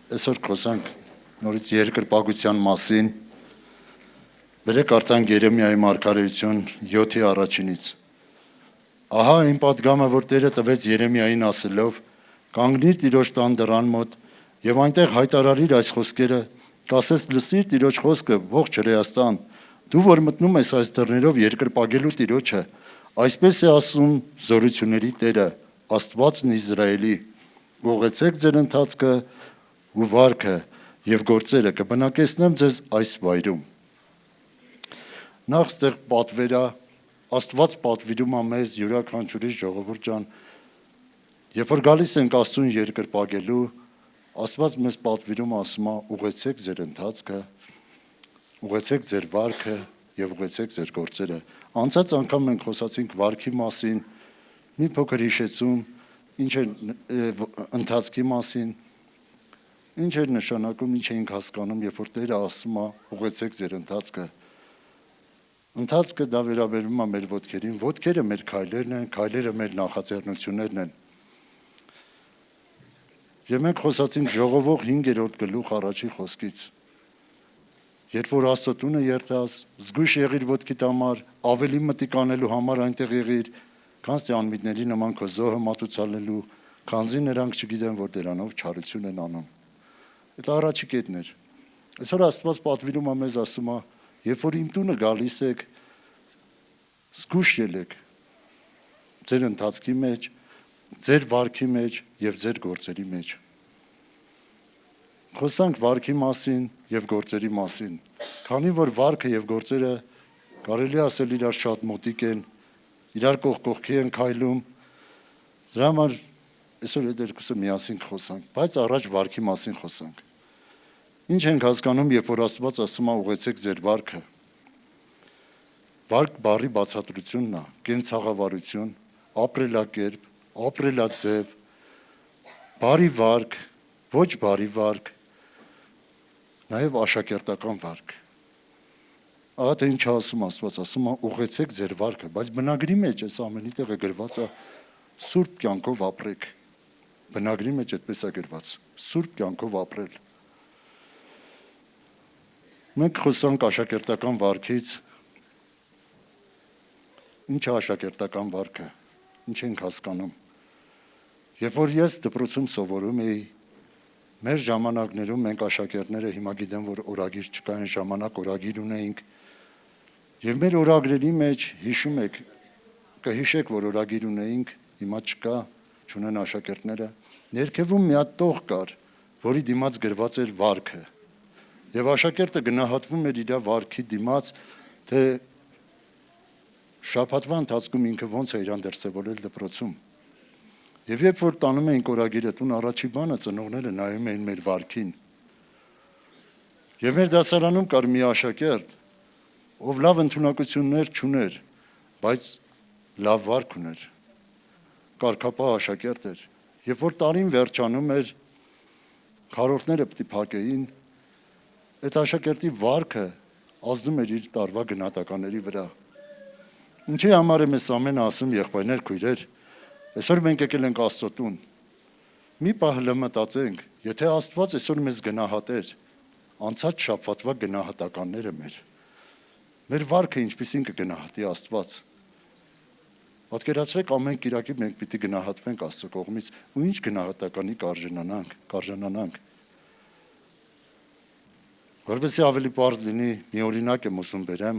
Այսօր խոսանք նորից երկրպագության մասին, բերեք արդանք Երեմիայի մարգարեություն 7-ի առաջինից։ Ահա այն պատգամը, որ Տերը տվեց Երեմիային ասելով, կանգնիր Տիրոջ տան դռան մոտ եւ այնտեղ հայտարարիր այս խոսքերը, կասես լսիր Տիրոջ խոսքը ողջ Հրեաստան, դու որ մտնում ես այս դռներով երկրպագելու Տիրոջը, այսպես է ասում զորությունների Տերը, Աստվածն Իսրայելի, ուղեցեք ձեր ընթացքը ու վարքը եւ գործերը կբնակեցնեմ ձեզ այս վայրում։ Նախ ստեղ պատվերա, Աստված պատվիրում է մեզ յուրաքանչյուրի ժողովուրդ ջան, երբ որ գալիս ենք Աստծուն երկրպագելու, Աստված մեզ պատվիրում ասում է ուղեցեք ձեր ընթացքը, ուղեցեք ձեր վարքը եւ ուղեցեք ձեր գործերը։ Անցած անգամ մենք խոսացինք վարքի մասին, մի փոքր հիշեցում, ինչ է ընթացքի մասին, ինչ է նշանակում, ինչ ենք հասկանում, երբ որ Տերը ասում է ուղեցեք ձեր ընթացքը։ Ընթացքը դա վերաբերում է մեր ոտքերին, ոտքերը մեր քայլերն են, քայլերը մեր նախաձեռնություններն են։ Եվ մենք խոսացինք ժողովող 5-րդ գլուխ առաջի խոսքից։ Երբ որ Աստծո տունը երթաս, զգույշ եղիր ոտքիդ համար, ավելի մտիկ անելու համար այնտեղ եղիր, քանզի անմիտների նման քո զոհը մատուցալելու, քանզի նրանք չգիտեն, որ դրանով չարություն են անում։ Այդ առաջի կետն էր։ Այսօր Աստված պատվիրում է մեզ, ասում է, երբ որ իմ տունը գալիս եք, զգույշ ելեք ձեր ընթացքի մեջ, ձեր վարքի մեջ եւ ձեր գործերի մեջ։ Խոսանք վարքի մասին եւ գործերի մասին։ Քանի որ վարքը եւ գործերը կարելի ասել իրար շատ մոտիկ են, իրար կողքի են քայլում, դրա համար այսօր այդ երկուսը միասին խոսանք, բայց առաջ վարքի մասին խոսանք։ Ինչ ենք հասկանում, երբ որ Աստված ասում է ուղեցեք ձեր վարքը։ Վարք բառի բացատրությունն է, կենցաղավարություն, ապրելակերպ, ապրելաձև, բարի վարք, ոչ բարի վարք, նաև աշակերտական վարք։ Ահա թե ինչ ասում Աստված, ասում է ուղեցեք ձեր վարքը, բայց բնագրի մեջ այս ամենի տեղը գրված է սուրբ կյանքով ապրեք։ Բնագրի մեջ այդպես է գրված, սուրբ կյանքով ապրել։ Մենք խոսանք աշակերտական վարքից։ Ինչ է աշակերտական վարքը, ինչ ենք հասկանում։ Երբ որ ես դպրոցում սովորում էի, մեր ժամանակներում մենք աշակերտները հիմա գիտեմ, որ օրագիր չկա, այն ժամանակ օրագիր ունեինք, եւ մեր օրագրերի մեջ հիշում եք, կհիշեք, որ օրագիր ունեինք, հիմա չկա, չունեն աշակերտները, ներքևում մի հատ տող կար, որի դիմաց գրված էր վարքը, եւ աշակերտը գնահատվում էր իր վարքի դիմաց, թե շաբաթվա ընթացքում ինքը ոնց է իրան դրսևորել դպրոցում։ Եվ երբ որ տանում էինք օրագիրը տուն, առաջի բանը ծնողները նայում էին մեր վարքին։ Եվ մեր դասարանում կար մի աշակերտ, ով լավ ընդունակություններ չուներ, բայց լավ վարք ուներ, կարգապահ աշակերտ էր։ Երբ որ տարին վերջանում էր, քառորդները պիտի փակեին, այդ աշակերտի վարքը ազդում էր իր տարվա գնահատականների վրա։ Ինչի համար եմ ես ամենը ասում, եղբայրներ, քույրեր, այսօր մենք եկել ենք Աստծո տուն։ Մի պահ մտածենք, եթե Աստված այսօր մեզ գնահատեր, անցած շաբաթվա գնահատականները մեր վարքը ինչպիսին կգնահատի Աստված։ Պատկերացրեք ամեն կիրակի մենք պիտի գնահատվենք Աստծո կողմից, ու ինչ գնահատականի կարժանանանք։ Որպեսզի ավելի պարզ լինի, մի օրինակ եմ ուզում բերեմ,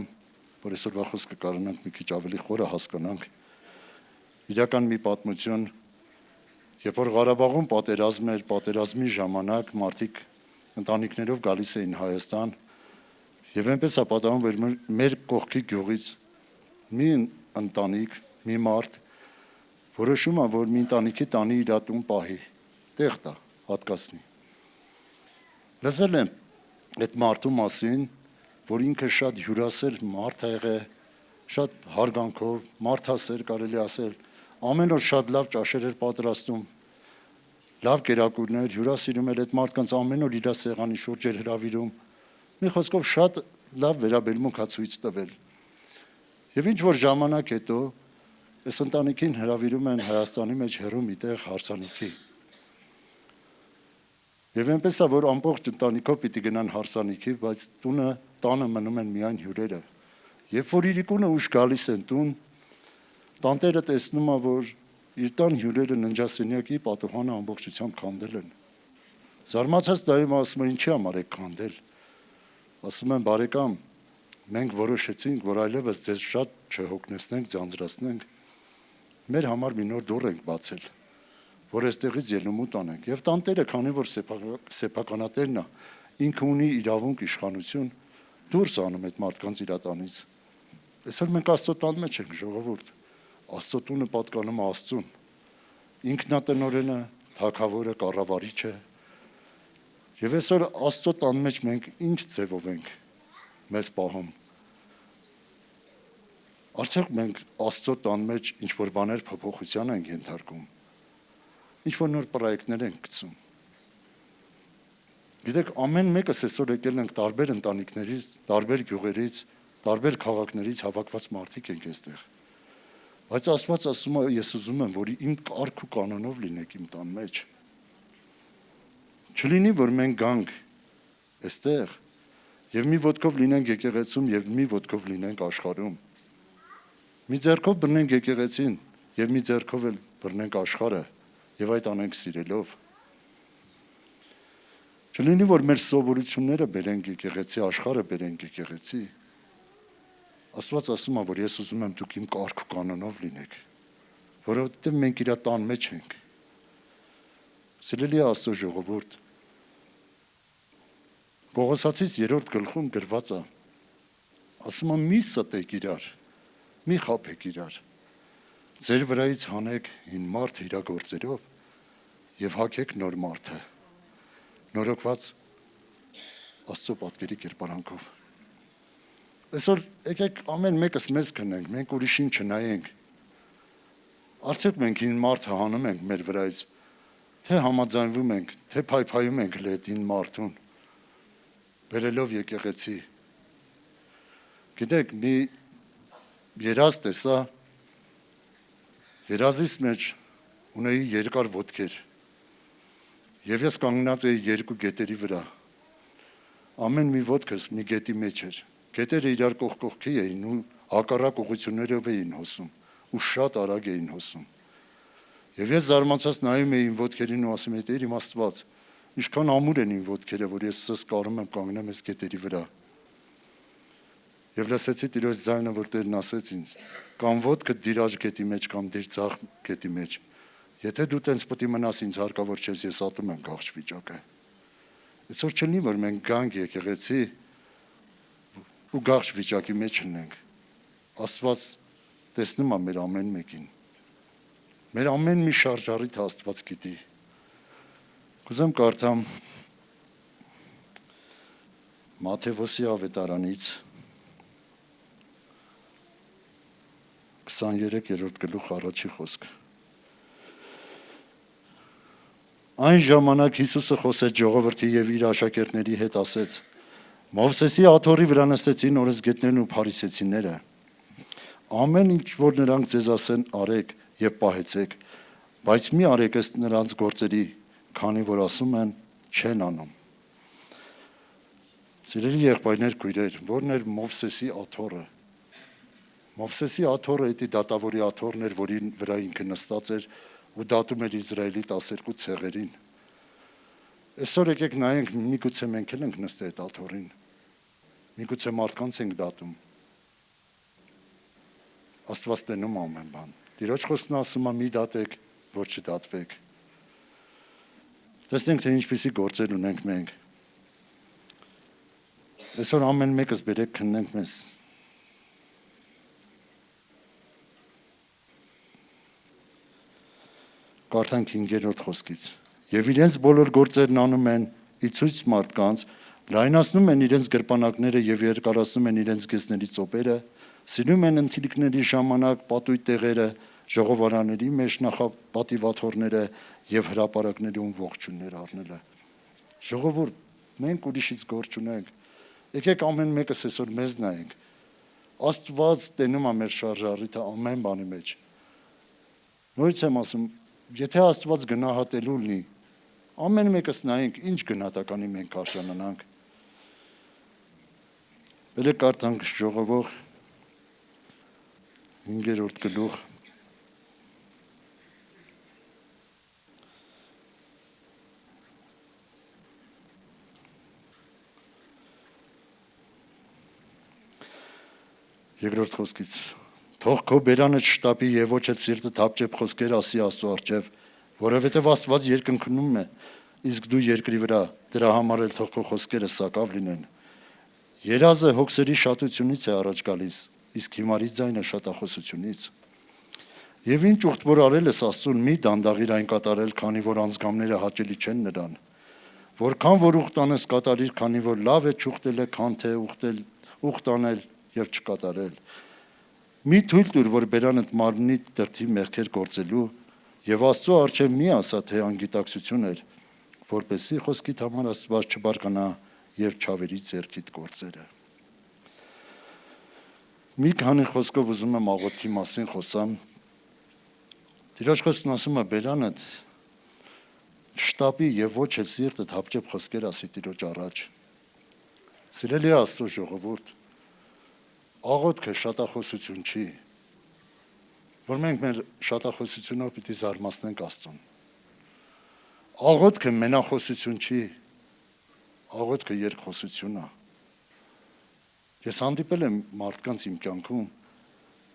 որ այսօրվա խոսքը կարողանանք մի քիչ ավելի խորը հասկանանք։ Իրական մի պատմություն, երբ որ Ղարաբաղում պատերազմ էր, պատերազմի ժամանակ մարդիկ ընտանիքներով գալիս էին Հայաստան, եւ այնպես է պատահում, որ մեր կողքի գյուղից մի ընտանիք, մի մարդ որոշում է, որ մի ընտանիքի տանի իր տուն պահի, տեղ տա, հատկացնի։ Լսել եմ այդ մարդու մասին, որ ինքը շատ հյուրասեր մարդ է եղել, շատ հարգանքով, մարդասեր կարելի ասել, ամեն օր շատ լավ ճաշեր էր պատրաստում, լավ կերակուրներ, հյուրասիրում էր այդ մարդկանց ամեն օր իր սեղանի շուրջ էր հրավիրում, մի խոսքով շատ լավ վերաբերմունք է ցույց տվել։ Եվ ինչ որ ժամանակ հետո այս ընտանիքին հրավիրում են Հայաստանի մեջ հեռու միտեղ հարսանիքի։ Եվ այնպես է, որ ամբողջ ընտանիքով պիտի գնան հարսանիքի, բայց տանը մնում են միայն հյուրերը։ Երբ որ իրիկունը ուշ գալիս են տուն, տանտերը տեսնում է, որ իր տան հյուրերը ննջասենյակի պատուհանը ամբողջությամբ քանդել են։ Զարմացած դայում ասում են, ինչի համար եք քանդել։ Ասում են, բարեկամ, մենք որոշեցինք, որ այլևս ձեզ շատ չհոգնեցնենք, ձանձրացնենք, մեր համար մի նոր դուռ ենք բացել, որ այստեղից ելումուտ անենք։ Եվ տանտերը, քանի որ սեփականատերն է, ինքը ունի իրավունք, իշխանություն, դուրս անում այդ մարդկանց իրատանից։ Այսօր մենք Աստծո տան մեջ ենք, ժողովուրդ։ Աստծո տունը պատկանում է Աստծուն։ Ինքնատնօրենը, թագավորը, կառավարիչը։ Եվ այսօր Աստծո տան մեջ մենք ինչ ձևով ենք մեզ պահում։ Արդյոք մենք Աստծո տան մեջ ինչ-որ բաներ փոփոխության ենք ենթարկում, ինչ-որ նոր պրոյեկտներ ենք գցում։ Գիտեք, ամեն մեկս այսօր եկել ենք տարբեր ընտանիքներից, տարբեր գյուղերից, տարբեր քաղաքներից հավաքված մարդիկ ենք այստեղ։ Բայց Աստված ասում է, ես ուզում եմ, որ իմ կարգ ու կանոնով լինեք իմ տան մեջ։ Չլինի, որ մենք գանք այստեղ եւ մի ոտքով լինենք եկեղեցում եւ մի ոտքով լինենք աշխարհում։ Մի ձեռքով բռնենք եկեղեցին եւ մի ձեռքով էլ բռնենք աշխարհը եւ այդ անենք սիրելով։ Չլինի, որ մեր սովորությունները բերենք եկեղեցի, աշխարհը բերենք եկեղեցի։ Աստված ասում է, որ ես ուզում եմ դուք իմ կարգ ու կանոնով լինեք, որովհետեւ մենք իր տան մեջ ենք։ Սիրելի Աստծո ժողովուրդ, Պողոսացիս 3-րդ գլխում գրված է, ասում է մի ստեք իրար, մի խաբեք իրար, ձեր վրայից հանեք հին մարդ իր գործերով եւ հագեք նոր մարդը, նորոգված Աստծո պատկերի կերպարանքով։ Այսօր եկեք ամեն մեկս մեզ քնենք, մենք ուրիշին չնայենք։ Արդյոք մենք հին մարդը հանում ենք մեր վրայից, թե համաձայնվում ենք, թե փայփայում ենք այդ հին մարդուն, բերելով եկեղեցի։ Գիտեք, մի երազ տեսա, երազիս մեջ ունեի երկար ոտքեր, եւ ես կանգնած էի երկու գետերի վրա։ Ամեն մի ոտքս մի գետի մեջ էր։ Գետերը իրար կողքի էին ու հակառակ ուղղություններով էին հոսում ու շատ արագ էին հոսում։ Եվ ես զարմացած նայում էի իմ ոտքերին ու ասում էի, Տեր իմ Աստված, ինչքան ամուր են իմ ոտքերը, որ ես սս կարում եմ կանգնեմ այս գետերի վրա։ Եվ լսեցի Տիրոջ ձայնը, որ Տերն ասեց ինձ. կամ ոտքը դիր աջ գետի մեջ, կամ դիր ցախ գետի մեջ։ Եթե դու տենց պետք է մնաս ինձ հարկավոր չես, ես ատում եմ գաղջ վիճակը։ Այսօր չլինի, որ մենք գանք եկեղեցի ու գաղջ վիճակի մեջ լինենք։ Աստված տեսնում է մեր ամեն մեկին։ Մեր ամեն մի շարժառիթը Աստված գիտի։ Կուզեմ կարդամ Մատթեոսի ավետարանից 23-րդ գլուխ առաջի խոսքը։ Այն ժամանակ Հիսուսը խոսեց ժողովրդի եւ իր աշակերտների հետ ասեց. Մովսեսի աթոռի վրա նստեցին օրենսգետներն ու փարիսեցիները։ Ամեն ինչ որ նրանք ձեզ ասեն, արեք եւ պահեցեք, բայց մի արեք ըստ նրանց գործերի, քանի որ ասում են, չեն անում։ Սիրելի եղբայրներ, քույրեր, որն էր Մովսեսի աթոռը։ Մովսեսի աթոռը դա դատավորի աթոռն էր, որի վրա ինքը նստած էր ու դատում էր Իսրայելի 12 ցեղերին։ Այսօր եկեք նայենք, միգուցե մենք էլ ենք նստել այդ աթոռին։ Միգուցե մարդկանց ենք դատում։ Աստված տենում ամեն բան։ Տիրոջ խոսքն ասում է՝ մի դատեք, որ չդատվեք։ Տեսնենք, թե ինչպիսի գործեր ունենք մենք։ Այսօր ամեն մեկս բերեք քննենք մեզ։ Կարդանք 5-րդ խոսքից։ Եվ իրենց բոլոր գործերն անում են ի ցույց մարդկանց, լայնացնում են իրենց գրպանակները եւ երկարացնում են իրենց գեզների ծոպերը, սիրում են ընթիլիկների ժամանակ պատույտ տեղերը, ժողովարանների մեջ նախապատիվաթոռները եւ հրապարակներում ողջուններ առնելը։ Ժողովուրդ, մենք ուրիշից գործ չունենք։ Եկեք ամեն մեկս այսօր մեզ նայենք։ Աստված տենում է մեր շարժառիթը ամեն բանի մեջ։ Նույնիսկ եմ ասում, եթե Աստված գնահատելու լինի ամեն մեկս նայենք ինչ գնահատականի մենք արժանանանք։ Բերեք կարդանք ժողովող 5-րդ գլուխ 2-րդ խոսքից թող քո բերանը չշտապի եւ ոչ էլ սիրտը թափճեպ խոսքեր ասի Աստծո առջև, որովհետեւ Աստված երկնքնում է, իսկ դու երկրի վրա, դրա համար էլ թող քո խոսքերը սակավ լինեն։ Երազը հոգսերի շատությունից է առաջ գալիս, իսկ հիմարի ձայնը շատախոսությունից։ Եվ ինչ ուխտ որ արել ես Աստծուն, մի դանդաղիր այն կատարել, քանի որ անձգամները հաճելի չեն նրան։ Որքան որ ուխտ անես կատարիր, քանի որ լավ է չուխտելը, քան թե ուխտ անել եւ չկատարել։ Մի թույլ տուր, որ բերանդ մարմնի դրդի մեղքեր գործելու եւ Աստծո առջև մի ասա, թե անգիտակցություն էր, որպեսզի խոսքիդ համար Աստված չբարկանա եւ չավերի ձեռքիդ գործերը։ Մի քանի խոսքով ուզում եմ աղոթքի մասին խոսամ։ Տիրոջ խոսքն ասում է բերանդ շտապի եւ ոչ էլ սիրտը թափճեպ խոսքեր ասի Տիրոջ առաջ։ Սիրելի Աստծո ժողովուրդ, աղոթքը շատախոսություն չի, որ մենք մեր շատախոսությունով պիտի զարմացնենք Աստծուն։ Աղոթքը մենախոսություն չի, աղոթքը երկխոսություն է։ Ես հանդիպել եմ մարդկանց իմ կյանքում,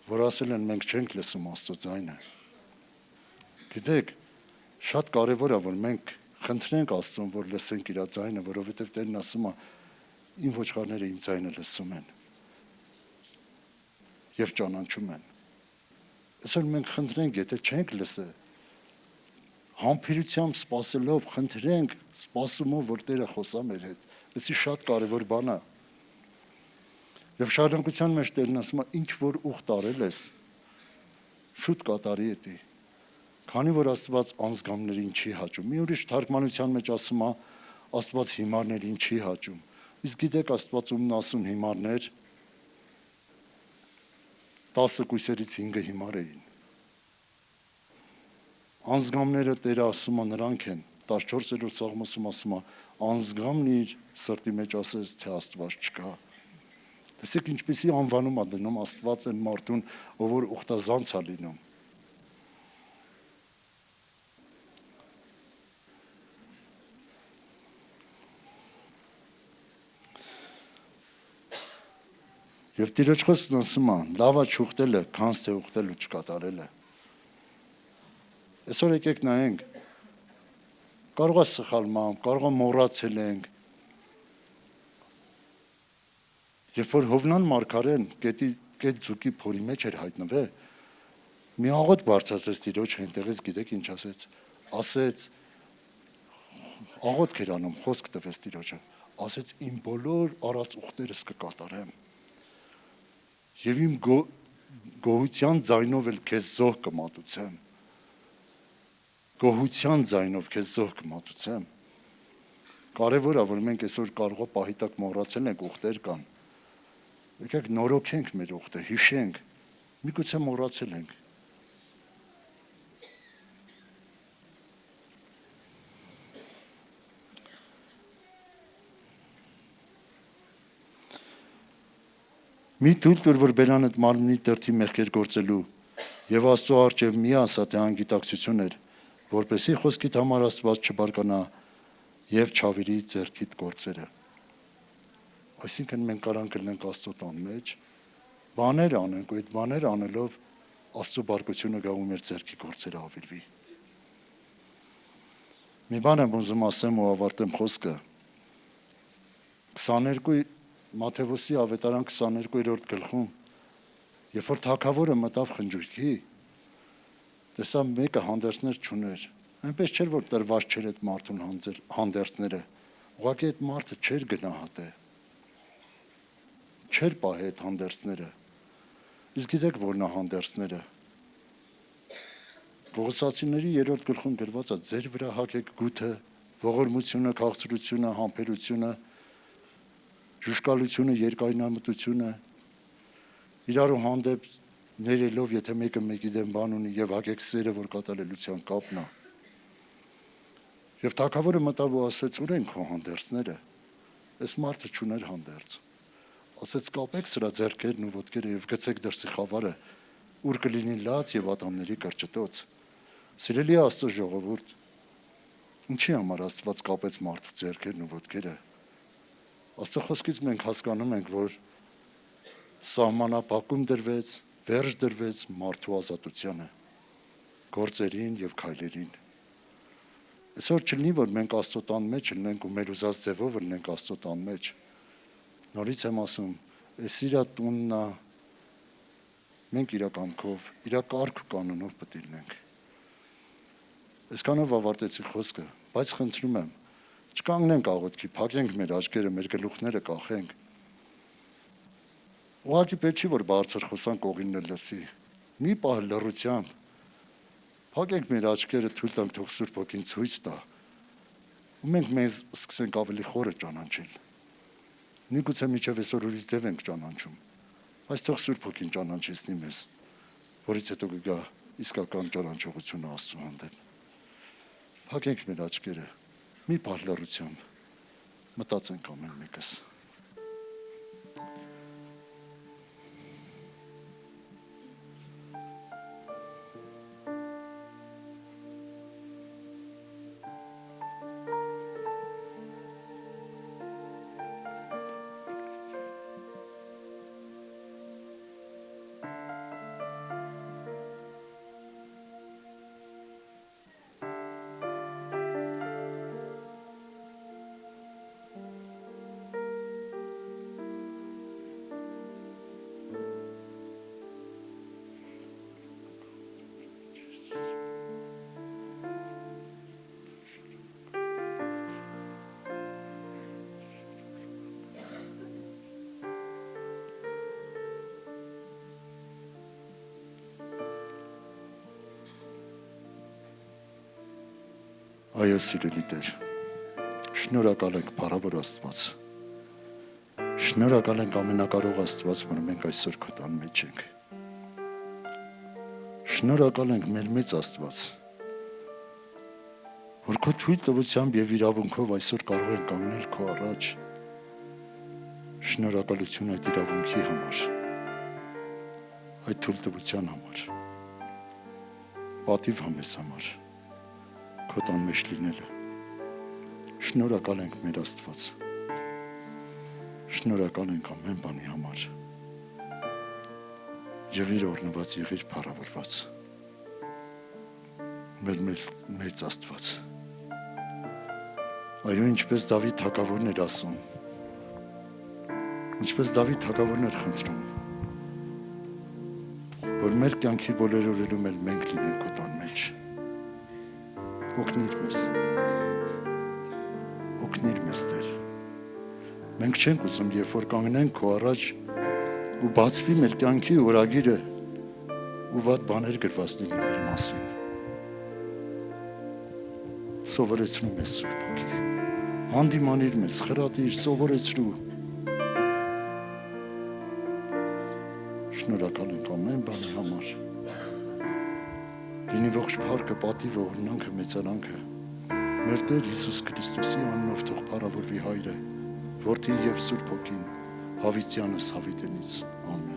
որ ասել են մենք չենք լսում Աստծո ձայնը։ Գիտեք, շատ կարևոր է, որ մենք խնդրենք Աստծուն, որ լսենք իր ձայնը, որովհետև Տերն ասում է, իմ ոչխարները իմ ձայնը լսում են եւ ճանաչում են։ Այսօր մենք խնդրենք, եթե չենք լսել, համբերությամբ սպասելով խնդրենք, սպասումով, որ Տերը խոսա մեր հետ։ Դա շատ կարևոր բան է։ Եվ շարունակության մեջ Տերն ասում է, ինչ որ ուխտ արել ես, շուտ կատարի էտի։ Քանի որ Աստված անձգամներին չի հաճում։ Մի ուրիշ թարգմանության մեջ ասում է, Աստված հիմարներին չի հաճում։ Իսկ գիտեք Աստված ումն ասում հիմարներ 10 կույսերից 5-ը հիմար էին։ Անձգամները Տերը ասում է նրանք են, 14-րդ Սաղմոսում ասում է, անձգամն իր սրտի մեջ ասեց, թե Աստված չկա։ Տեսեք ինչպեսի անվանում է դնում Աստված են մարդուն, ով որ ուխտազանց է լինում։ Եվ Տիրոջ խոսքն ասում է, լավ է չուխտելը, քան թե ուխտել ու չկատարելը։ Այսօր եկեք նայենք, կարող է սխալմամբ, կարող է մոռացել ենք։ Երբ որ Հովնան մարգարեն գետ ձուկի փորի մեջ էր հայտնվել, մի աղոթ բարձրացրեց Տիրոջ այնտեղից, գիտեք ինչ ասեց։ Ասեց, աղոթք էր անում, խոսք տվեց Տիրոջը, ասեց իմ բոլոր արած ուխտերս կկատարեմ։ Եվ իմ գոհության ձայնով էլ քեզ զոհ կմատուցեմ։ Գոհության ձայնով քեզ զոհ կմատուցեմ։ Կարևոր է, որ մենք այսօր կարող է պահի տակ մոռացել ենք ուխտեր կան։ Եկեք նորոգենք մեր ուխտը, հիշենք։ Միգուցե մոռացել ենք։ Մի թույլ տուր, որ բերանդ մարմնի դրդի մեղքեր գործելու եւ Աստծո առջև մի ասա, թե անգիտակցություն էր, որպեսզի խոսքիդ համար Աստված չբարկանա եւ չավերի ձեռքիդ գործերը։ Այսինքն մենք կարանք լինենք Աստծո տան մեջ, բաներ անենք, ու այդ բաներ անելով Աստծո բարկությունը գա ու մեր ձեռքի գործերը ավիրվի։ Մի բան եմ ուզում ասեմ ու ավարտեմ խոսքը։ 22 Մատթեոսի ավետարան 22-րդ գլխում, երբ որ թագավորը մտավ խնջույքի, տեսավ մեկը հանդերձներ չուներ։ Այնպես չէր, որ տրված չէր այդ մարդուն հանդերձները, ուղղակի այդ մարդը չէր գնահատե, չէր պահե այդ հանդերձները։ Իսկ գիտեք որն է հանդերձները։ Կողոսացիների 3-րդ գլխում գրված է, ձեր վրա հագեք գութը, ողորմությունը, քաղցրությունը, համբերությունը, ժուշկալությունը, երկայնամտությունը, իրարու հանդեպ ներելով, եթե մեկը մեկի դեմ բան ունի եւ հագեք սերը, որ կատարելության կապն է։ Եվ թագավորը մտավ ու ասեց, ուր են քո հանդերձները։ Այս մարդը չուներ հանդերձ։ Ասեց կապեք սրա ձեռքերն ու ոտքերը եւ գցեք դրսի խավարը, ուր կլինի լաց եւ ատամների կրճտոց։ Սիրելի Աստծո ժողովուրդ, ինչի համար Աստված կապեց մարդու ձեռքերն ու ոտքերը։ Աստծո խոսքից մենք հասկանում ենք, որ սահմանափակում դրվեց, վերջ դրվեց մարդու ազատությանը, գործերին եւ քայլերին։ Այսօր չլինի, որ մենք Աստծո տան մեջ լինենք ու մեր ուզած ձևով լինենք Աստծո տան մեջ։ Նորից եմ ասում, այս իրա տունն է, մենք իրա կամքով, իրա կարգ ու կանոնով պետք է լինենք։ Այսքանով ավարտեցի խոսքը, բայց խնդրում եմ, չկանգնենք աղոթքի, փակենք մեր աչքերը, մեր գլուխները կախենք։ Ուղղակի պետք չի, որ բարձր խոսանք օղինը լսի։ Մի պահ լռությամբ փակենք մեր աչքերը, թույլ տանք թող Սուրբ Հոգին ցույց տա։ Ու մենք մեզ սկսենք ավելի խորը ճանաչել։ Միգուցե միջև այսօր ուրիշ ձև ենք ճանաչում, բայց թող Սուրբ Հոգին ճանաչեցնի մեզ, որից հետո կգա իսկական ճանաչողությունը Աստծո հանդեպ։ Փակենք մեր աչքերը, մի պահ լռությամբ մտածենք ամեն մեկս։ Այո, սիրելի Տեր, շնորհակալ ենք փառավոր Աստված, շնորհակալ ենք ամենակարող Աստված, որ մենք այսօր քո տան մեջ ենք, շնորհակալ ենք մեր մեծ Աստված, որ քո թույլ տվությամբ եւ իրավունքով այսօր կարող ենք կանգնել քո առաջ, շնորհակալություն այդ իրավունքի համար, այդ թույլ տվության համար, պատիվ համես համար, քո տան մեջ լինելը, շնորհակալ ենք մեր Աստված, շնորհակալ ենք ամեն բանի համար, եղիր օրհնված, եղիր փառավորված, մեր մեծ Աստված, այո, ինչպես Դավիթ թագավորն էր ասում, ինչպես Դավիթ թագավորն էր խնդրում, որ մեր կյանքի բոլոր օրերում էլ մենք լինենք քո տան մեջ, օգնիր մեզ Տեր, մենք չենք ուզում, երբ որ կանգնենք քո առաջ ու բացվի մեր կյանքի օրագիրը ու վատ բաներ գրված լինի մեր մասին, սովորեցրու մեզ Սուրբ Հոգի, հանդիմանիր մեզ, խրատիր, սովորեցրու, շնորհակալ ենք ամեն բանի համար, լինի ողջ փառքը, պատիվը, օրհնանքը, մեծարանքը մեր Տեր Հիսուս Քրիստոսի անունով թող փառավորվի Հայրը, Որդին եւ Սուրբ Հոգին, հավիտյանս հավիտենից, ամեն։